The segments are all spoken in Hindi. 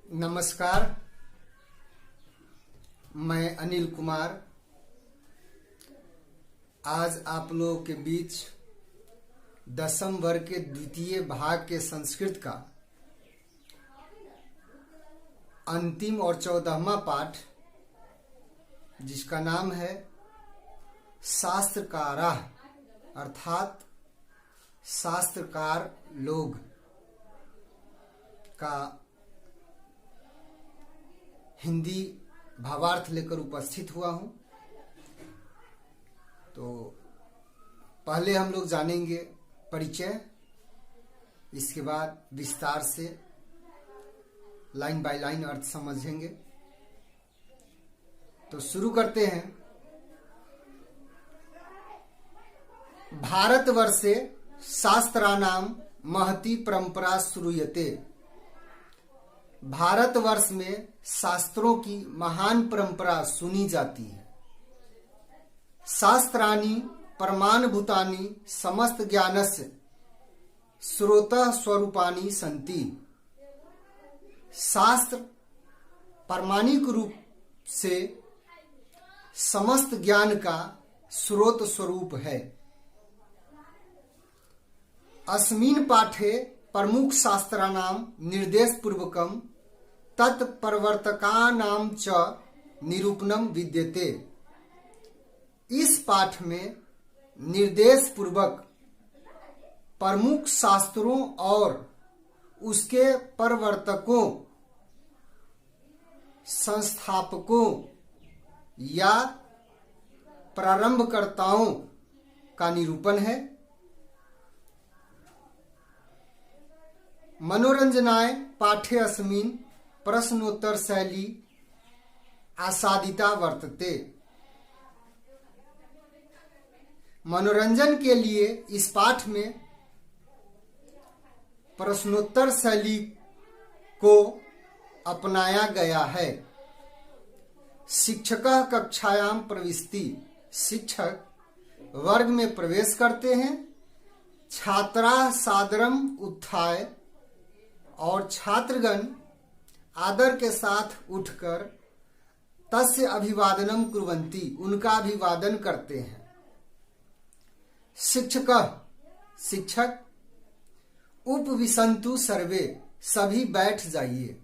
नमस्कार, मैं अनिल कुमार आज आप लोगों के बीच 10वीं वर्ग के द्वितीय भाग के संस्कृत का अंतिम और 14वां पाठ, जिसका नाम है शास्त्रकाराः अर्थात शास्त्रकार लोग का हिंदी भावार्थ लेकर उपस्थित हुआ हूं। तो पहले हम लोग जानेंगे परिचय, इसके बाद विस्तार से लाइन बाय लाइन अर्थ समझेंगे। तो शुरू करते हैं। भारतवर्षे शास्त्राणां महती परंपरा श्रूयते। भारतवर्ष में शास्त्रों की महान परंपरा सुनी जाती है। शास्त्राणि परमाणुभूतानि समस्त ज्ञानस्य स्रोतः स्वरूपाणि सन्ति। शास्त्र परमाणिक रूप से समस्त ज्ञान का स्रोत स्वरूप है। अस्मिन् पाठे प्रमुख शास्त्राणां निर्देश पूर्वकं तत्प्रवर्तकानां च निरूपणं विद्यते। इस पाठ में निर्देश पूर्वक प्रमुख शास्त्रों और उसके प्रवर्तकों, संस्थापकों या प्रारंभकर्ताओं का निरूपण है। मनोरंजनाय पाठे अस्मिन् प्रश्नोत्तर शैली आसादिता वर्तते। मनोरंजन के लिए इस पाठ में प्रश्नोत्तर शैली को अपनाया गया है। शिक्षकः कक्षायां प्रविशति। शिक्षक वर्ग में प्रवेश करते हैं। छात्राः सादरम् उत्थाय, और छात्रगण आदर के साथ उठकर तस्य अभिवादनम कुर्वन्ति, उनका अभिवादन करते हैं। शिक्षकः शिक्षक उपविशन्तु सर्वे, सभी बैठ जाइए।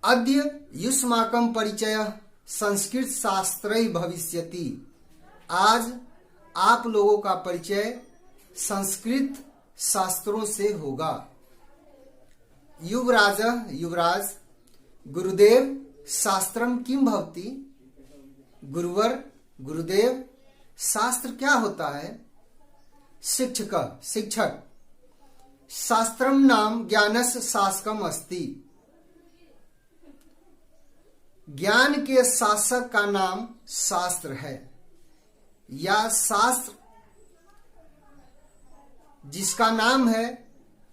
अद्य युष्माकं परिचयः संस्कृत शास्त्रैः भविष्यति। आज आप लोगों का परिचय संस्कृत शास्त्रों से होगा। युवराज गुरुदेव शास्त्रम किम भवति। गुरुवर गुरुदेव शास्त्र क्या होता है। शिक्षक शास्त्रम नाम ज्ञानस्य शासकम अस्ति। ज्ञान के शासक का नाम शास्त्र है, या शास्त्र जिसका नाम है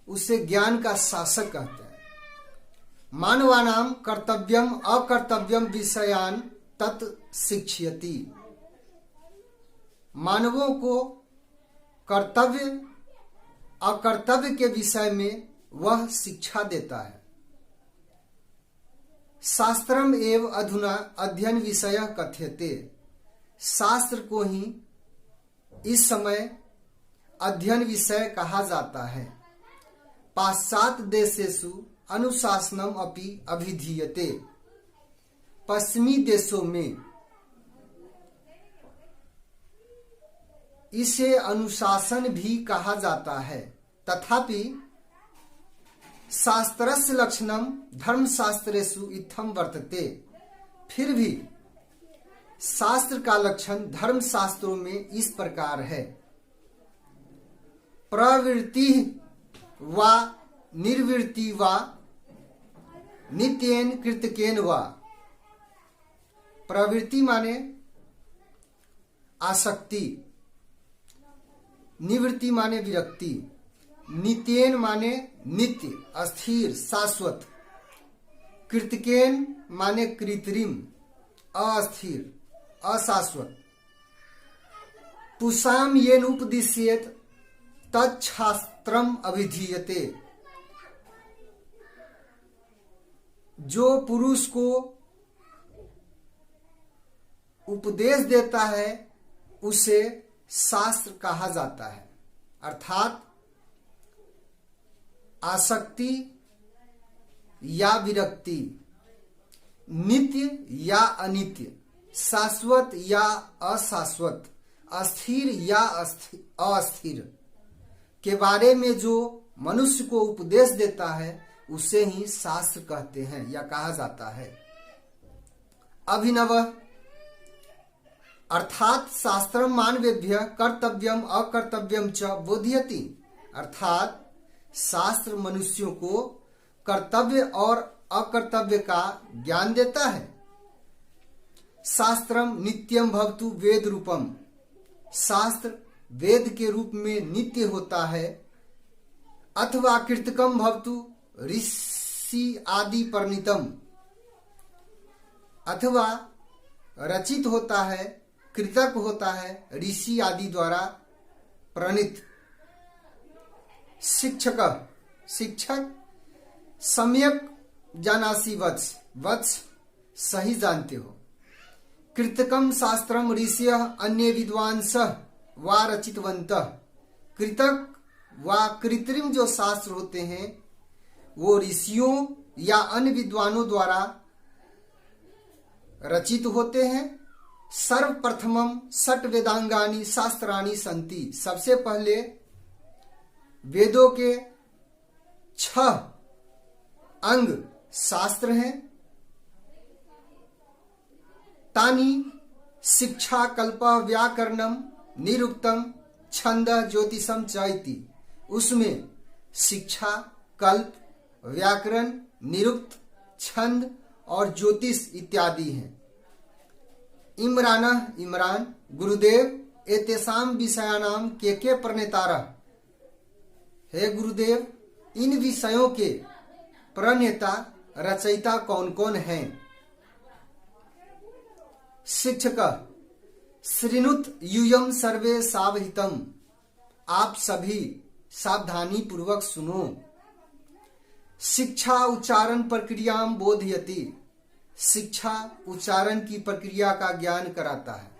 उसे ज्ञान का शासक कहते हैं। मानवानां कर्तव्यम अकर्तव्यम विषयान तत् शिक्षयति। मानवों को कर्तव्य अकर्तव्य के विषय में वह शिक्षा देता है। शास्त्रम एव अधुना अध्ययन विषय कथ्यते। शास्त्र को ही इस समय अध्ययन विषय कहा जाता है। पाश्चात्य देशेषु अनुशासनम अपि अभिधीयते। पश्चिमी देशों में इसे अनुशासन भी कहा जाता है। तथापि शास्त्रस्य लक्षणम धर्मशास्त्रेषु इत्थं वर्तते। फिर भी शास्त्र का लक्षण धर्मशास्त्रों में इस प्रकार है। प्रवृत्ति वा निर्वृत्ति वा नित्येन कृतकेन वा। प्रवृत्ति माने आसक्ति, निवृत्ति माने विरक्ति, नित्येन माने नित्य, अस्थिर, शाश्वत, कृतकेन माने कृत्रिम, अस्थिर, अशाश्वत। पुषाम येन उपदिश्येत तच्छास्त्रम अभिधीयते। जो पुरुष को उपदेश देता है उसे शास्त्र कहा जाता है। अर्थात आसक्ति या विरक्ति, नित्य या अनित्य, शाश्वत या अशाश्वत, अस्थिर या अस्थिर के बारे में जो मनुष्य को उपदेश देता है उसे ही शास्त्र कहते हैं या कहा जाता है। अभिनव अर्थात शास्त्रम मानवेभ्य कर्तव्यम अकर्तव्यम च बोधयति, अर्थात शास्त्र मनुष्यों को कर्तव्य और अकर्तव्य का ज्ञान देता है। शास्त्रम नित्यम भवतु वेद रूपम, शास्त्र वेद के रूप में नित्य होता है। अथवा कृतकम भवतु ऋषि आदि परिणीतम, अथवा रचित होता है, कृतक होता है ऋषि आदि द्वारा प्रणीत। शिक्षक शिक्षक सम्यक जानासी वत्स, वत्स सही जानते हो। कृतकम शास्त्रम ऋषियः अन्य विद्वांसः वा रचितवन्तः, कृतक व कृत्रिम जो शास्त्र होते हैं वो ऋषियों या अन्य विद्वानों द्वारा रचित होते हैं। सर्वप्रथमम षट वेदांगानि शास्त्राणि सन्ति, सबसे पहले वेदों के 6 अंग शास्त्र हैं। तानि शिक्षा कल्प व्याकरणम निरुक्तम छंद ज्योतिषम च इति, उसमें शिक्षा कल्प व्याकरण निरुक्त छंद और ज्योतिष इत्यादि हैं। इमरान गुरुदेव एतेषाम विषयानाम के प्रणेतारः, हे गुरुदेव इन विषयों के प्रणेता रचयिता कौन कौन हैं। शिक्षक श्रृणुत यूयम सर्वे सावहितम, आप सभी सावधानी पूर्वक सुनो। शिक्षा उच्चारण प्रक्रिया बोधयति, शिक्षा उच्चारण की प्रक्रिया का ज्ञान कराता है।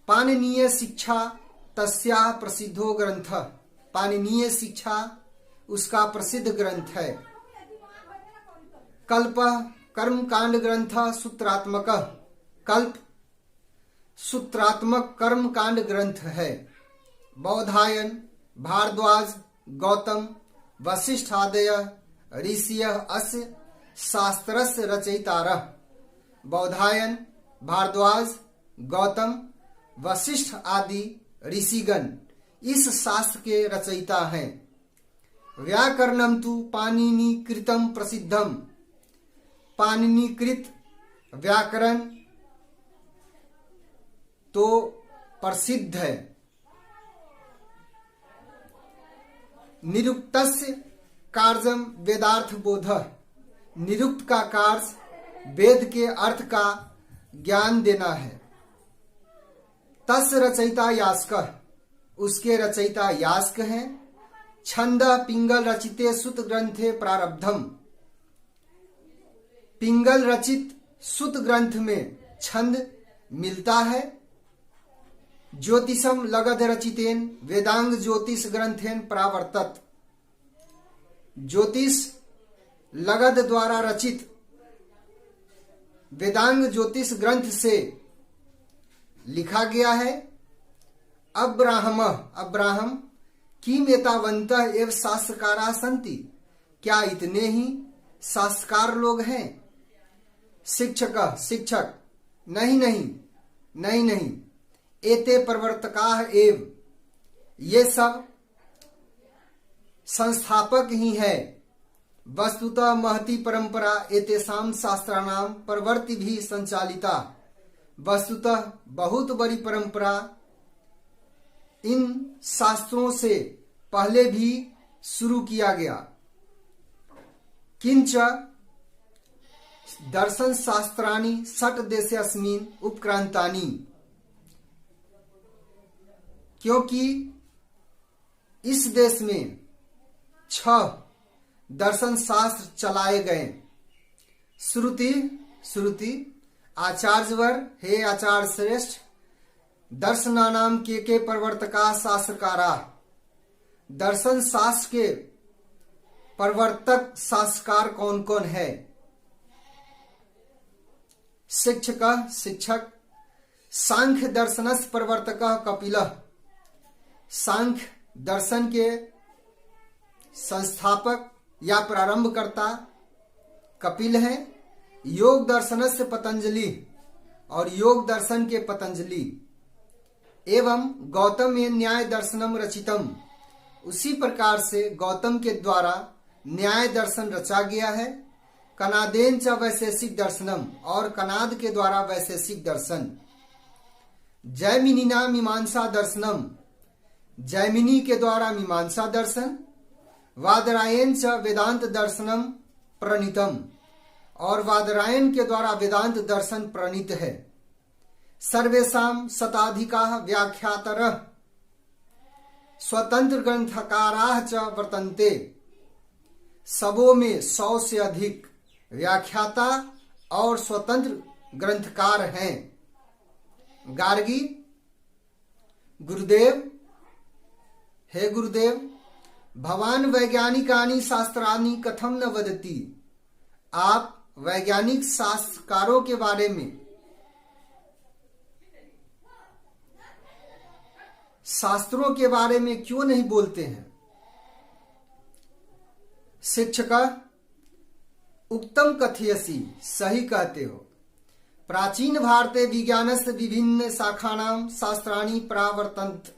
पाणिनीय शिक्षा तस्याः प्रसिद्धो ग्रंथ, पाणिनीय शिक्षा उसका प्रसिद्ध ग्रंथ है। कल्प कर्म कांड ग्रंथ सूत्रात्मक, कल्प सूत्रात्मक कर्म कांड ग्रंथ है। बौधायन भारद्वाज गौतम वशिष्ठ आदय ऋषियः अस्य शास्त्रस्य रचयितारः, बौधायन भारद्वाज गौतम वशिष्ठ आदि ऋषिगण इस शास्त्र के रचयिता हैं। व्याकरणम तु पाणिनीकृतम प्रसिद्धम, पाणिनीकृत व्याकरण तो प्रसिद्ध है। निरुक्तस्य कार्यम वेदार्थ बोध, निरुक्त का कार्य वेद के अर्थ का ज्ञान देना है। तस्य रचयिता यास्क, उसके रचयिता यास्क हैं। छंद पिंगल रचिते सुत ग्रंथे प्रारब्धम, पिंगल रचित सुत ग्रंथ में छंद मिलता है। ज्योतिषम लगध रचितेन वेदांग ज्योतिष ग्रंथेन प्रावर्तत, ज्योतिष लगध द्वारा रचित वेदांग ज्योतिष ग्रंथ से लिखा गया है। अब्राहम किम एतावन्तः एव शास्त्रकाराः सन्ति, क्या इतने ही शास्त्रकार लोग हैं। शिक्षक नहीं, एते प्रवर्तकाः एव, ये सब संस्थापक ही है। वस्तुतः महती परंपरा एतेषां शास्त्राणां प्रवर्ति भी संचालिता, वस्तुतः बहुत बड़ी परंपरा इन शास्त्रों से पहले भी शुरू किया गया। किंच दर्शन शास्त्राणि षट देशेऽस्मिन् उपक्रांतानि, क्योंकि इस देश में 6 दर्शन शास्त्र चलाए गए। श्रुति श्रुति आचार्यवर हे आचार्य श्रेष्ठ, दर्शनानाम के प्रवर्तका शास्त्रकारा। दर्शन शास्त्र के प्रवर्तक शास्त्रकार कौन कौन है? शिक्षक शिक्षक, सांख्य दर्शनस्य प्रवर्तक कपिलः। सांख्य दर्शन के संस्थापक या प्रारंभकर्ता कपिल है। योग दर्शनस्य पतंजलि, और योग दर्शन के पतंजलि। एवं गौतम में न्याय दर्शनम रचितम, उसी प्रकार से गौतम के द्वारा न्याय दर्शन रचा गया है। कनादेन च वैशेषिक दर्शनम, और कनाद के द्वारा वैशेषिक दर्शन। जैमिनिना मीमांसा दर्शनम, जैमिनी के द्वारा मीमांसा दर्शन। वादरायण च वेदांत दर्शनम प्रणीतम, और वादरायण के द्वारा वेदांत दर्शन प्रणीत है। सर्वेषां शताधिका व्याख्यातरः स्वतंत्र ग्रंथकाराः च वर्तन्ते, सबों में 100 से अधिक व्याख्याता और स्वतंत्र ग्रंथकार हैं। गार्गी गुरुदेव, हे गुरुदेव, भवान वैज्ञानिकानि शास्त्राणि कथम न वदति। आप वैज्ञानिक शास्त्रकारों के बारे में, शास्त्रों के बारे में क्यों नहीं बोलते हैं? शिक्षक उक्तम कथयसि, सही कहते हो। प्राचीन भारते विज्ञानस्य विभिन्न शाखानां शास्त्राणि प्रावर्तन्त।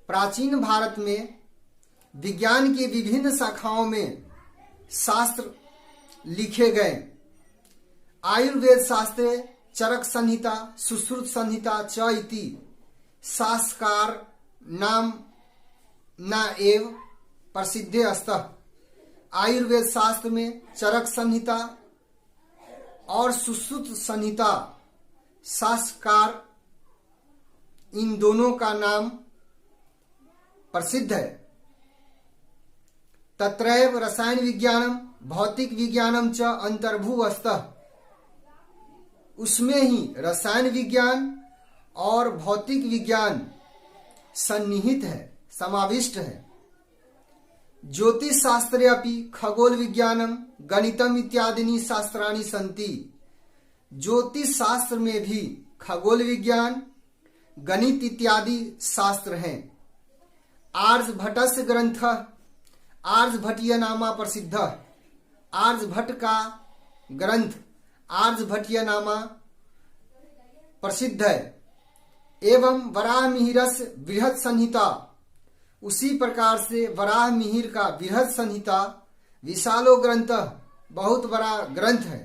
प्राचीन भारत में विज्ञान की विभिन्न शाखाओं में शास्त्र लिखे गए। आयुर्वेद शास्त्रे चरक संहिता सुश्रुत संहिता च इति शास्त्रकार नाम न एव प्रसिद्धे अस्तः। आयुर्वेद शास्त्र में चरक संहिता और सुश्रुत संहिता शास्त्रकार, इन दोनों का नाम प्रसिद्ध है। तत्रैव रसायन विज्ञानम भौतिक विज्ञानम च अंतर्भूवस्तः, उसमें ही रसायन विज्ञान और भौतिक विज्ञान सन्निहित है, समाविष्ट है। ज्योतिष शास्त्रे अपि खगोल विज्ञानम गणितम इत्यादि शास्त्राणि सन्ति। ज्योतिष शास्त्र में भी खगोल विज्ञान, गणित इत्यादि शास्त्र हैं। आर्यभट्टस्य ग्रंथ आर्यभट्टीय नामा प्रसिद्ध। आर्यभट्ट का ग्रंथ आर्यभट्टीय नामा प्रसिद्ध है। एवं वराह मिहिरस्य बृहत् संहिता, उसी प्रकार से वराह मिहिर का बृहत् संहिता विशालो ग्रंथ, बहुत बड़ा ग्रंथ है।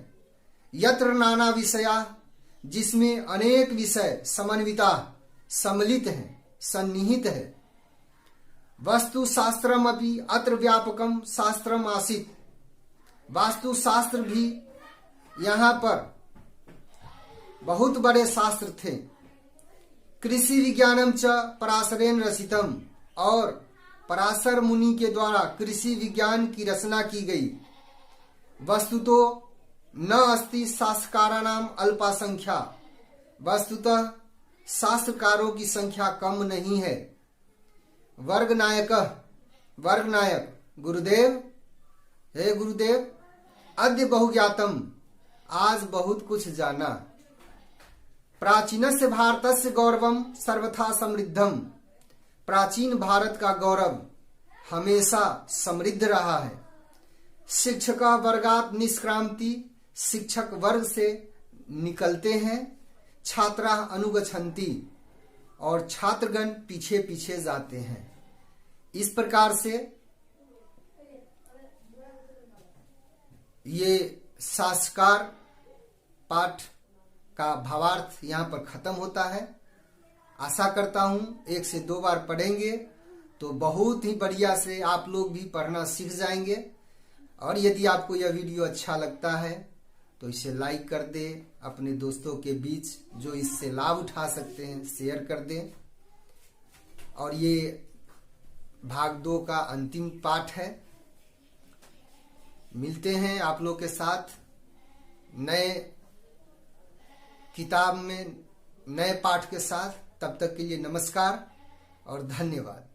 यत्र नाना विषया, जिसमें अनेक विषय समन्विता सम्मिलित हैं, सन्निहित है। वस्तु शास्त्रम अपि अत्र व्यापकम शास्त्रम आसीत्। वास्तु शास्त्र भी यहाँ पर बहुत बड़े शास्त्र थे। कृषि विज्ञानम च पराशरेण रचितम, और पराशर मुनि के द्वारा कृषि विज्ञान की रचना की गई। वस्तुतो न अस्ति शास्त्रकाराणाम अल्पा संख्या, वस्तुतः शास्त्रकारों की संख्या कम नहीं है। वर्गनायक वर्गनायक गुरुदेव, हे गुरुदेव, अद्य बहुज्ञातम, आज बहुत कुछ जाना। प्राचीनस्य भारतस्य गौरवम सर्वथा समृद्धम, प्राचीन भारत का गौरव हमेशा समृद्ध रहा है। शिक्षक वर्गात निष्क्रांति, शिक्षक वर्ग से निकलते हैं। छात्रा अनुगछन्ति, और छात्रगण पीछे पीछे जाते हैं। इस प्रकार से ये शास्त्रकार पाठ का भावार्थ यहाँ पर खत्म होता है। आशा करता हूँ 1 से 2 बार पढ़ेंगे तो बहुत ही बढ़िया से आप लोग भी पढ़ना सीख जाएंगे। और यदि आपको यह वीडियो अच्छा लगता है तो इसे लाइक कर दें, अपने दोस्तों के बीच जो इससे लाभ उठा सकते हैं शेयर कर दें। और ये भाग 2 का अंतिम पाठ है। मिलते हैं आप लोग के साथ नए किताब में नए पाठ के साथ। तब तक के लिए नमस्कार और धन्यवाद।